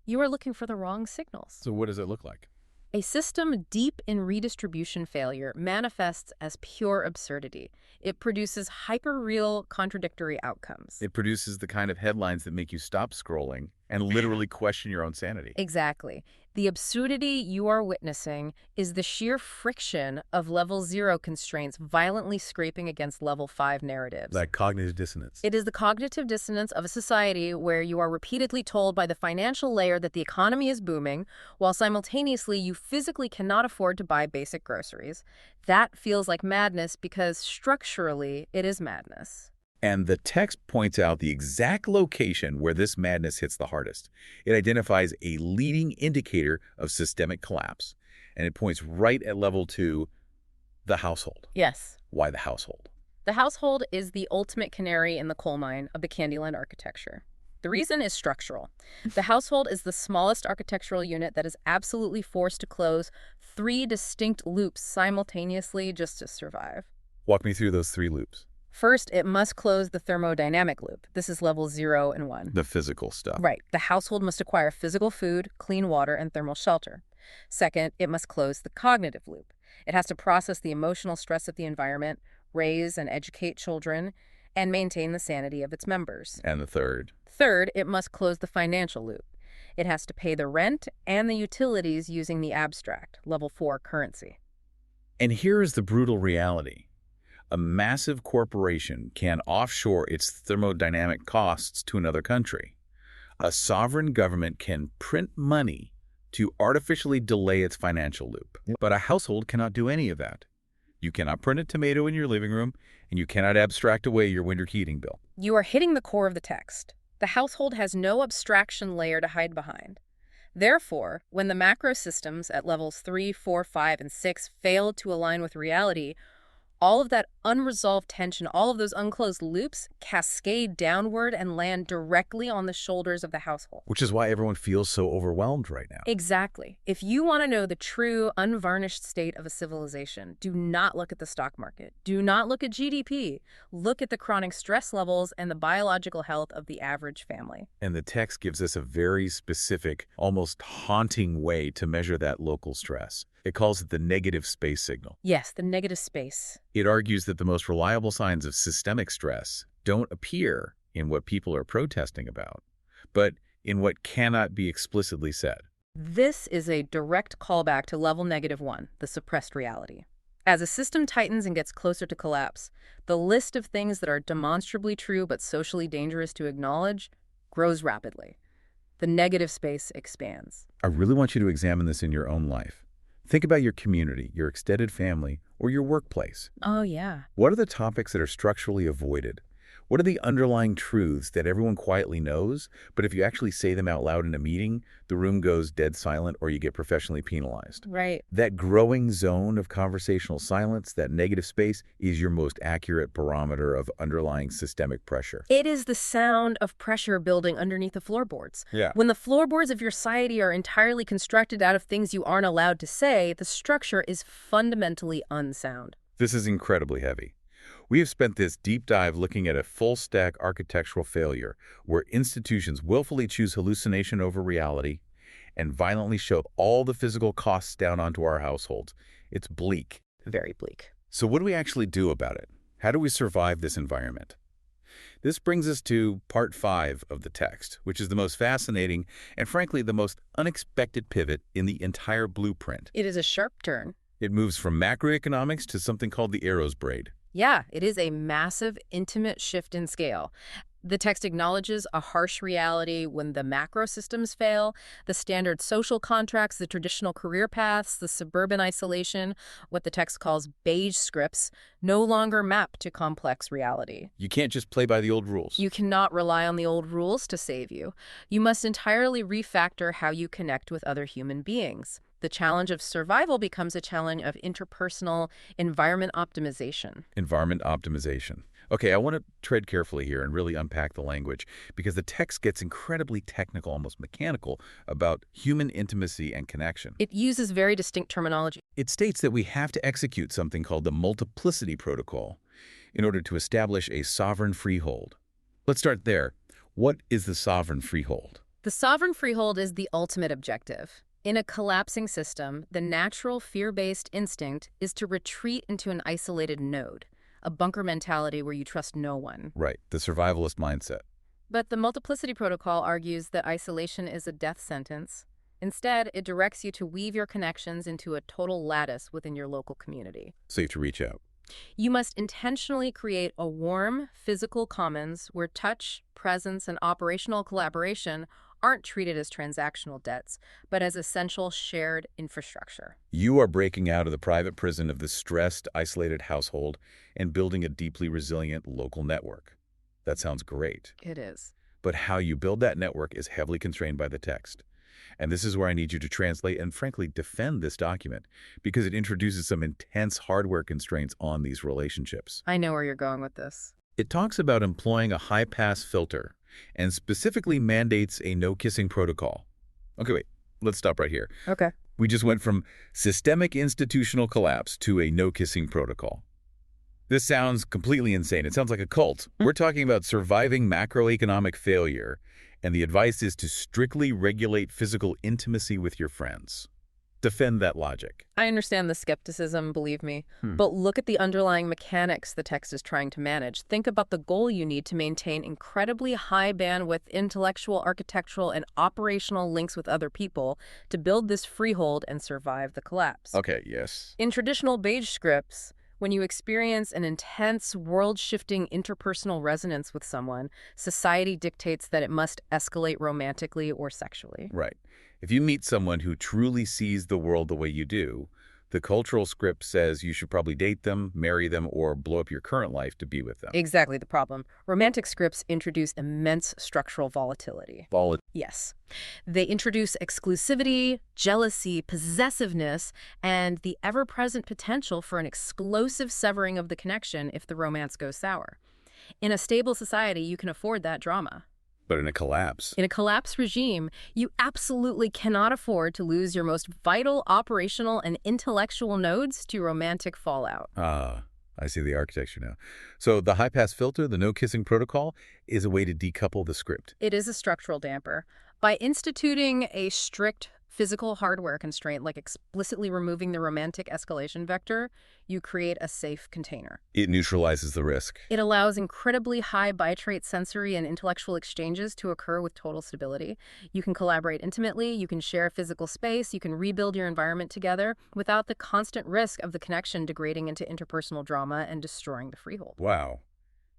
[SPEAKER 2] you are looking for the wrong signals.
[SPEAKER 1] So what does it look like?
[SPEAKER 2] A system deep in redistribution failure manifests as pure absurdity. It produces hyper-real contradictory outcomes.
[SPEAKER 1] It produces the kind of headlines that make you stop scrolling and literally question your own sanity.
[SPEAKER 2] Exactly. The absurdity you are witnessing is the sheer friction of level 0 constraints violently scraping against level 5 narratives.
[SPEAKER 1] Like cognitive dissonance.
[SPEAKER 2] It is the cognitive dissonance of a society where you are repeatedly told by the financial layer that the economy is booming, while simultaneously you physically cannot afford to buy basic groceries. That feels like madness because structurally it is madness.
[SPEAKER 1] And the text points out the exact location where this madness hits the hardest. It identifies a leading indicator of systemic collapse, and it points right at level 2, the household.
[SPEAKER 2] Yes.
[SPEAKER 1] Why the household?
[SPEAKER 2] The household is the ultimate canary in the coal mine of the Candyland architecture. The reason is structural. The household is the smallest architectural unit that is absolutely forced to close 3 distinct loops simultaneously just to survive.
[SPEAKER 1] Walk me through those 3 loops.
[SPEAKER 2] First, it must close the thermodynamic loop. This is level 0 and 1.
[SPEAKER 1] The physical stuff.
[SPEAKER 2] Right. The household must acquire physical food, clean water, and thermal shelter. Second, it must close the cognitive loop. It has to process the emotional stress of the environment, raise and educate children, and maintain the sanity of its members.
[SPEAKER 1] And the third?
[SPEAKER 2] Third, it must close the financial loop. It has to pay the rent and the utilities using the abstract, level 4 currency.
[SPEAKER 1] And here is the brutal reality. A massive corporation can offshore its thermodynamic costs to another country. A sovereign government can print money to artificially delay its financial loop. But a household cannot do any of that. You cannot print a tomato in your living room, and you cannot abstract away your winter heating bill.
[SPEAKER 2] You are hitting the core of the text. The household has no abstraction layer to hide behind. Therefore, when the macro systems at levels 3, 4, 5, and 6 fail to align with reality, all of that unresolved tension, all of those unclosed loops cascade downward and land directly on the shoulders of the household.
[SPEAKER 1] Which is why everyone feels so overwhelmed right now.
[SPEAKER 2] Exactly. If you want to know the true, unvarnished state of a civilization, do not look at the stock market. Do not look at GDP. Look at the chronic stress levels and the biological health of the average family.
[SPEAKER 1] And the text gives us a very specific, almost haunting way to measure that local stress. It calls it the negative space signal.
[SPEAKER 2] Yes, the negative space.
[SPEAKER 1] It argues that the most reliable signs of systemic stress don't appear in what people are protesting about, but in what cannot be explicitly said.
[SPEAKER 2] This is a direct callback to level -1, the suppressed reality. As a system tightens and gets closer to collapse, the list of things that are demonstrably true but socially dangerous to acknowledge grows rapidly. The negative space expands.
[SPEAKER 1] I really want you to examine this in your own life. Think about your community, your extended family, or your workplace.
[SPEAKER 2] Oh, yeah.
[SPEAKER 1] What are the topics that are structurally avoided? What are the underlying truths that everyone quietly knows, but if you actually say them out loud in a meeting, the room goes dead silent or you get professionally penalized?
[SPEAKER 2] Right.
[SPEAKER 1] That growing zone of conversational silence, that negative space, is your most accurate barometer of underlying systemic pressure.
[SPEAKER 2] It is the sound of pressure building underneath the floorboards.
[SPEAKER 1] Yeah.
[SPEAKER 2] When the floorboards of your society are entirely constructed out of things you aren't allowed to say, the structure is fundamentally unsound.
[SPEAKER 1] This is incredibly heavy. We have spent this deep dive looking at a full-stack architectural failure where institutions willfully choose hallucination over reality and violently shove all the physical costs down onto our households. It's bleak.
[SPEAKER 2] Very bleak.
[SPEAKER 1] So what do we actually do about it? How do we survive this environment? This brings us to part 5 of the text, which is the most fascinating and frankly the most unexpected pivot in the entire blueprint.
[SPEAKER 2] It is a sharp turn.
[SPEAKER 1] It moves from macroeconomics to something called the arrow's braid.
[SPEAKER 2] Yeah, it is a massive, intimate shift in scale. The text acknowledges a harsh reality when the macro systems fail, the standard social contracts, the traditional career paths, the suburban isolation, what the text calls beige scripts, no longer map to complex reality.
[SPEAKER 1] You can't just play by the old rules.
[SPEAKER 2] You cannot rely on the old rules to save you. You must entirely refactor how you connect with other human beings. The challenge of survival becomes a challenge of interpersonal environment optimization.
[SPEAKER 1] Environment optimization. Okay, I want to tread carefully here and really unpack the language because the text gets incredibly technical, almost mechanical, about human intimacy and connection.
[SPEAKER 2] It uses very distinct terminology.
[SPEAKER 1] It states that we have to execute something called the multiplicity protocol in order to establish a sovereign freehold. Let's start there. What is the sovereign freehold?
[SPEAKER 2] The sovereign freehold is the ultimate objective. In a collapsing system, the natural fear-based instinct is to retreat into an isolated node, a bunker mentality where you trust no one.
[SPEAKER 1] Right, the survivalist mindset.
[SPEAKER 2] But the multiplicity protocol argues that isolation is a death sentence. Instead, it directs you to weave your connections into a total lattice within your local community.
[SPEAKER 1] So you have to reach out.
[SPEAKER 2] You must intentionally create a warm, physical commons where touch, presence, and operational collaboration aren't treated as transactional debts, but as essential shared infrastructure.
[SPEAKER 1] You are breaking out of the private prison of the stressed, isolated household and building a deeply resilient local network. That sounds great.
[SPEAKER 2] It is.
[SPEAKER 1] But how you build that network is heavily constrained by the text. And this is where I need you to translate and, frankly, defend this document because it introduces some intense hardware constraints on these relationships.
[SPEAKER 2] I know where you're going with this.
[SPEAKER 1] It talks about employing a high-pass filter and specifically mandates a no-kissing protocol. Okay, wait, let's stop right here.
[SPEAKER 2] Okay.
[SPEAKER 1] We just went from systemic institutional collapse to a no-kissing protocol. This sounds completely insane. It sounds like a cult. We're talking about surviving macroeconomic failure, and the advice is to strictly regulate physical intimacy with your friends. Defend that logic.
[SPEAKER 2] I understand the skepticism, believe me, but look at the underlying mechanics the text is trying to manage. Think about the goal you need to maintain incredibly high bandwidth intellectual, architectural, and operational links with other people to build this freehold and survive the collapse.
[SPEAKER 1] Okay, yes.
[SPEAKER 2] In traditional beige scripts, when you experience an intense, world-shifting interpersonal resonance with someone, society dictates that it must escalate romantically or sexually.
[SPEAKER 1] Right. If you meet someone who truly sees the world the way you do, The cultural script says you should probably date them, marry them, or blow up your current life to be with them.
[SPEAKER 2] Exactly the problem. Romantic scripts introduce immense structural volatility. Yes. They introduce exclusivity, jealousy, possessiveness, and the ever-present potential for an explosive severing of the connection if the romance goes sour. In a stable society, you can afford that drama.
[SPEAKER 1] But in a collapse.
[SPEAKER 2] In a collapse regime, you absolutely cannot afford to lose your most vital operational and intellectual nodes to romantic fallout.
[SPEAKER 1] I see the architecture now. So the high-pass filter, the no-kissing protocol, is a way to decouple the script.
[SPEAKER 2] It is a structural damper. By instituting a strict physical hardware constraint, like explicitly removing the romantic escalation vector, you create a safe container.
[SPEAKER 1] It neutralizes the risk.
[SPEAKER 2] It allows incredibly high bitrate sensory and intellectual exchanges to occur with total stability. You can collaborate intimately, you can share physical space, you can rebuild your environment together without the constant risk of the connection degrading into interpersonal drama and destroying the freehold.
[SPEAKER 1] Wow.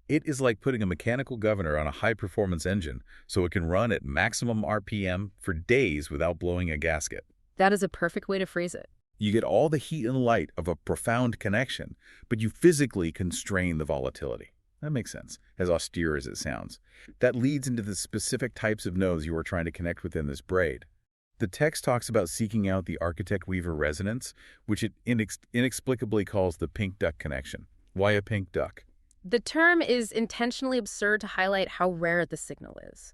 [SPEAKER 1] It is like putting a mechanical governor on a high-performance engine so it can run at maximum RPM for days without blowing a gasket.
[SPEAKER 2] That is a perfect way to phrase it.
[SPEAKER 1] You get all the heat and light of a profound connection, but you physically constrain the volatility. That makes sense, as austere as it sounds. That leads into the specific types of nodes you are trying to connect within this braid. The text talks about seeking out the architect-weaver resonance, which it inexplicably calls the pink duck connection. Why a pink duck?
[SPEAKER 2] The term is intentionally absurd to highlight how rare the signal is.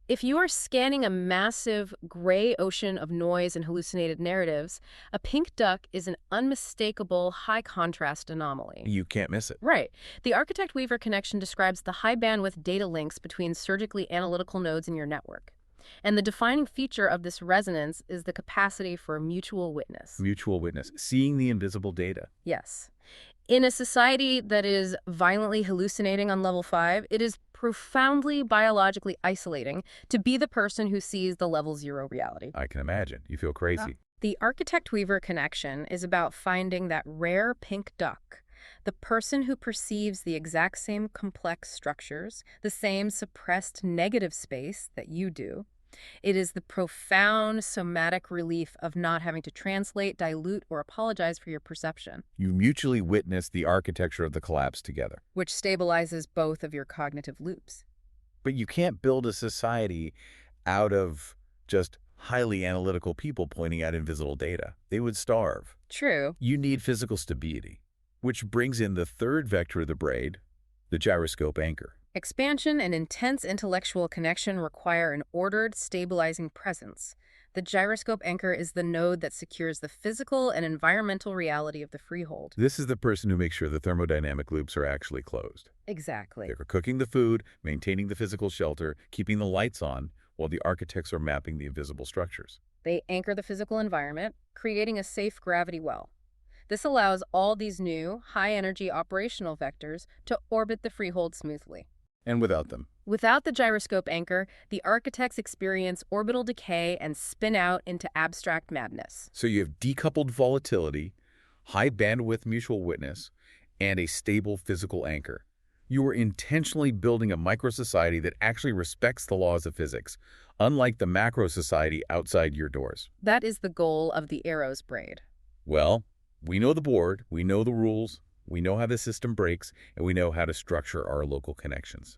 [SPEAKER 2] If you are scanning a massive gray ocean of noise and hallucinated narratives, a pink duck is an unmistakable high-contrast anomaly.
[SPEAKER 1] You can't miss it.
[SPEAKER 2] Right. The architect-weaver connection describes the high-bandwidth data links between surgically analytical nodes in your network. And the defining feature of this resonance is the capacity for mutual witness.
[SPEAKER 1] Mutual witness, seeing the invisible data.
[SPEAKER 2] Yes. In a society that is violently hallucinating on level 5, it is profoundly biologically isolating to be the person who sees the level 0 reality.
[SPEAKER 1] I can imagine. You feel crazy.
[SPEAKER 2] The architect-weaver connection is about finding that rare pink duck, the person who perceives the exact same complex structures, the same suppressed negative space that you do. It is the profound somatic relief of not having to translate, dilute, or apologize for your perception.
[SPEAKER 1] You mutually witness the architecture of the collapse together.
[SPEAKER 2] Which stabilizes both of your cognitive loops.
[SPEAKER 1] But you can't build a society out of just highly analytical people pointing out invisible data. They would starve.
[SPEAKER 2] True.
[SPEAKER 1] You need physical stability, which brings in the third vector of the braid, the gyroscope anchor.
[SPEAKER 2] Expansion and intense intellectual connection require an ordered, stabilizing presence. The gyroscope anchor is the node that secures the physical and environmental reality of the freehold.
[SPEAKER 1] This is the person who makes sure the thermodynamic loops are actually closed.
[SPEAKER 2] Exactly.
[SPEAKER 1] They're cooking the food, maintaining the physical shelter, keeping the lights on, while the architects are mapping the invisible structures.
[SPEAKER 2] They anchor the physical environment, creating a safe gravity well. This allows all these new, high-energy operational vectors to orbit the freehold smoothly.
[SPEAKER 1] And without them.
[SPEAKER 2] Without the gyroscope anchor, the architects experience orbital decay and spin out into abstract madness.
[SPEAKER 1] So you have decoupled volatility, high bandwidth mutual witness, and a stable physical anchor. You are intentionally building a micro-society that actually respects the laws of physics, unlike the macro-society outside your doors.
[SPEAKER 2] That is the goal of the Arrows braid.
[SPEAKER 1] Well, we know the board, we know the rules, we know how the system breaks, and we know how to structure our local connections.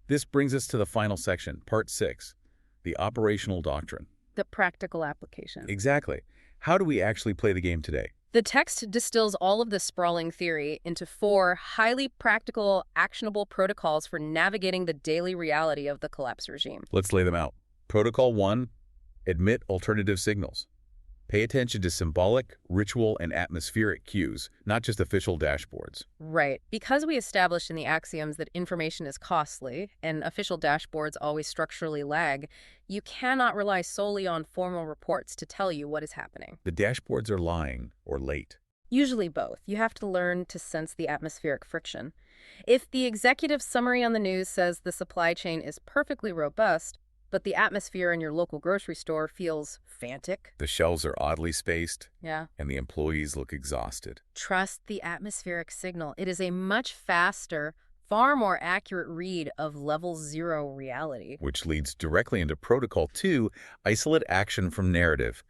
[SPEAKER 1] This brings us to the final section, Part 6, the operational doctrine.
[SPEAKER 2] The practical application.
[SPEAKER 1] Exactly. How do we actually play the game today?
[SPEAKER 2] The text distills all of this sprawling theory into 4 highly practical, actionable protocols for navigating the daily reality of the collapse regime.
[SPEAKER 1] Let's lay them out. Protocol 1, admit alternative signals. Pay attention to symbolic, ritual, and atmospheric cues, not just official dashboards.
[SPEAKER 2] Right. Because we established in the axioms that information is costly and official dashboards always structurally lag, you cannot rely solely on formal reports to tell you what is happening.
[SPEAKER 1] The dashboards are lying or late.
[SPEAKER 2] Usually both. You have to learn to sense the atmospheric friction. If the executive summary on the news says the supply chain is perfectly robust, but the atmosphere in your local grocery store feels frantic.
[SPEAKER 1] The shelves are oddly spaced.
[SPEAKER 2] Yeah.
[SPEAKER 1] And the employees look exhausted.
[SPEAKER 2] Trust the atmospheric signal. It is a much faster, far more accurate read of level 0 reality.
[SPEAKER 1] Which leads directly into Protocol 2, isolate action from narrative.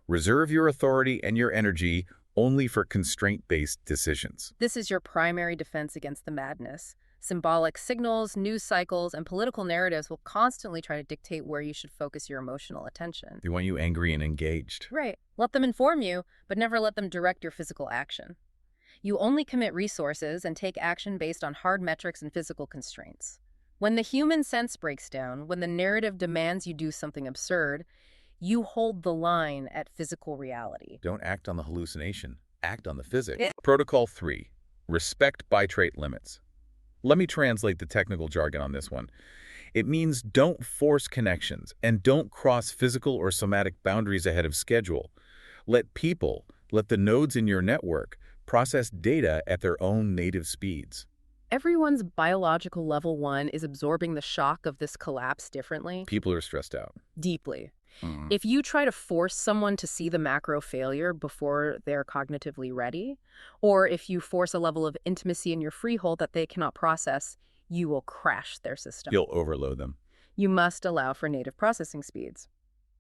[SPEAKER 1] Reserve your authority and your energy only for constraint-based decisions.
[SPEAKER 2] This is your primary defense against the madness. Symbolic signals, news cycles, and political narratives will constantly try to dictate where you should focus your emotional attention.
[SPEAKER 1] They want you angry and engaged.
[SPEAKER 2] Right. Let them inform you, but never let them direct your physical action. You only commit resources and take action based on hard metrics and physical constraints. When the human sense breaks down, when the narrative demands you do something absurd, you hold the line at physical reality.
[SPEAKER 1] Don't act on the hallucination. Act on the physics. Protocol 3. Respect bitrate limits. Let me translate the technical jargon on this one. It means don't force connections and don't cross physical or somatic boundaries ahead of schedule. Let the nodes in your network process data at their own native speeds.
[SPEAKER 2] Everyone's biological level 1 is absorbing the shock of this collapse differently.
[SPEAKER 1] People are stressed out.
[SPEAKER 2] Deeply. If you try to force someone to see the macro failure before they're cognitively ready, or if you force a level of intimacy in your freehold that they cannot process, you will crash their system.
[SPEAKER 1] You'll overload them.
[SPEAKER 2] You must allow for native processing speeds.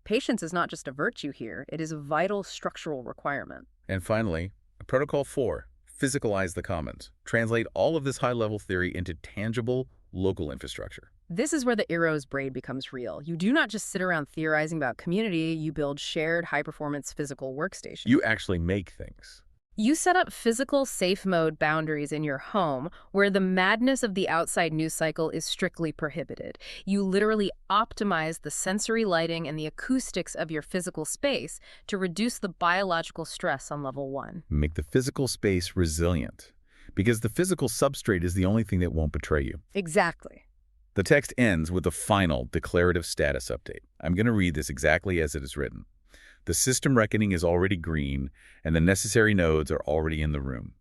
[SPEAKER 2] Patience is not just a virtue here, it is a vital structural requirement.
[SPEAKER 1] And finally, Protocol 4. Physicalize the commons. Translate all of this high-level theory into tangible, local infrastructure.
[SPEAKER 2] This is where the Eros braid becomes real. You do not just sit around theorizing about community, you build shared, high-performance physical workstations.
[SPEAKER 1] You actually make things.
[SPEAKER 2] You set up physical safe mode boundaries in your home where the madness of the outside news cycle is strictly prohibited. You literally optimize the sensory lighting and the acoustics of your physical space to reduce the biological stress on level 1.
[SPEAKER 1] Make the physical space resilient, because the physical substrate is the only thing that won't betray you.
[SPEAKER 2] Exactly.
[SPEAKER 1] The text ends with a final declarative status update. I'm going to read this exactly as it is written. The system reckoning is already green, and the necessary nodes are already in the room.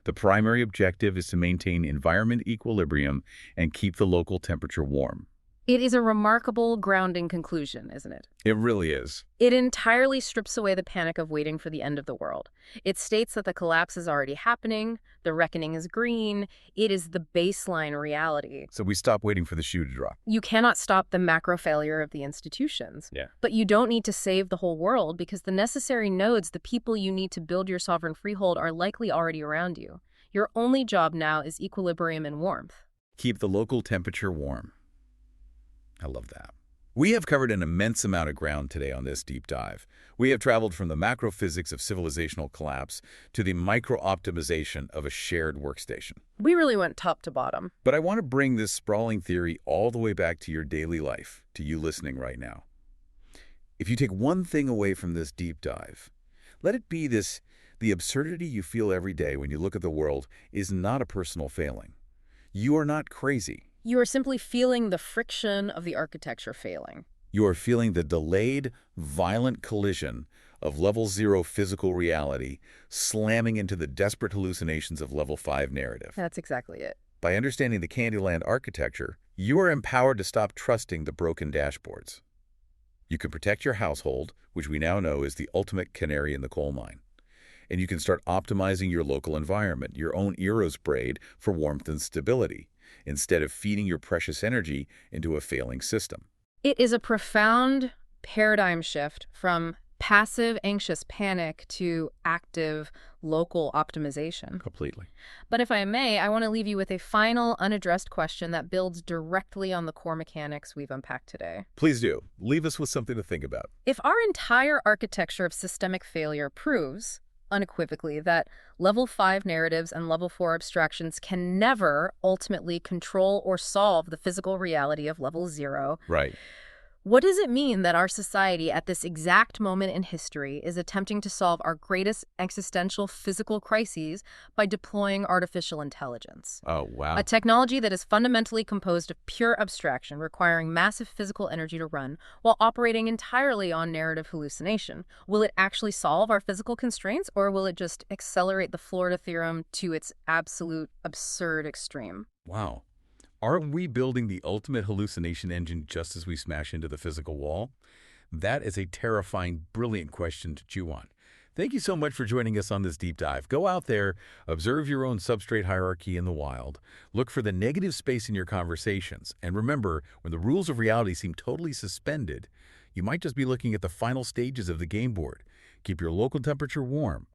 [SPEAKER 1] The primary objective is to maintain environment equilibrium and keep the local temperature warm.
[SPEAKER 2] It is a remarkable grounding conclusion, isn't it?
[SPEAKER 1] It really is.
[SPEAKER 2] It entirely strips away the panic of waiting for the end of the world. It states that the collapse is already happening, the reckoning is green, it is the baseline reality.
[SPEAKER 1] So we stop waiting for the shoe to drop.
[SPEAKER 2] You cannot stop the macro failure of the institutions.
[SPEAKER 1] Yeah.
[SPEAKER 2] But you don't need to save the whole world because the necessary nodes, the people you need to build your sovereign freehold, are likely already around you. Your only job now is equilibrium and warmth.
[SPEAKER 1] Keep the local temperature warm. I love that. We have covered an immense amount of ground today on this deep dive. We have traveled from the macro physics of civilizational collapse to the micro-optimization of a shared workstation.
[SPEAKER 2] We really went top to bottom.
[SPEAKER 1] But I want to bring this sprawling theory all the way back to your daily life, to you listening right now. If you take one thing away from this deep dive, let it be this: the absurdity you feel every day when you look at the world is not a personal failing. You are not crazy.
[SPEAKER 2] You are simply feeling the friction of the architecture failing.
[SPEAKER 1] You are feeling the delayed, violent collision of level 0 physical reality slamming into the desperate hallucinations of level 5 narrative.
[SPEAKER 2] That's exactly it.
[SPEAKER 1] By understanding the Candyland architecture, you are empowered to stop trusting the broken dashboards. You can protect your household, which we now know is the ultimate canary in the coal mine. And you can start optimizing your local environment, your own Eros braid, for warmth and stability, instead of feeding your precious energy into a failing system.
[SPEAKER 2] It is a profound paradigm shift from passive anxious panic to active local optimization.
[SPEAKER 1] Completely.
[SPEAKER 2] But if I may, I want to leave you with a final unaddressed question that builds directly on the core mechanics we've unpacked today.
[SPEAKER 1] Please do. Leave us with something to think about.
[SPEAKER 2] If our entire architecture of systemic failure proves unequivocally that level 5 narratives and level 4 abstractions can never ultimately control or solve the physical reality of level 0.
[SPEAKER 1] Right.
[SPEAKER 2] What does it mean that our society at this exact moment in history is attempting to solve our greatest existential physical crises by deploying artificial intelligence?
[SPEAKER 1] Oh, wow.
[SPEAKER 2] A technology that is fundamentally composed of pure abstraction, requiring massive physical energy to run, while operating entirely on narrative hallucination. Will it actually solve our physical constraints, or will it just accelerate the Florida Theorem to its absolute absurd extreme?
[SPEAKER 1] Wow. Aren't we building the ultimate hallucination engine just as we smash into the physical wall? That is a terrifying, brilliant question to chew on. Thank you so much for joining us on this deep dive. Go out there, observe your own substrate hierarchy in the wild, look for the negative space in your conversations, and remember, when the rules of reality seem totally suspended, you might just be looking at the final stages of the game board. Keep your local temperature warm.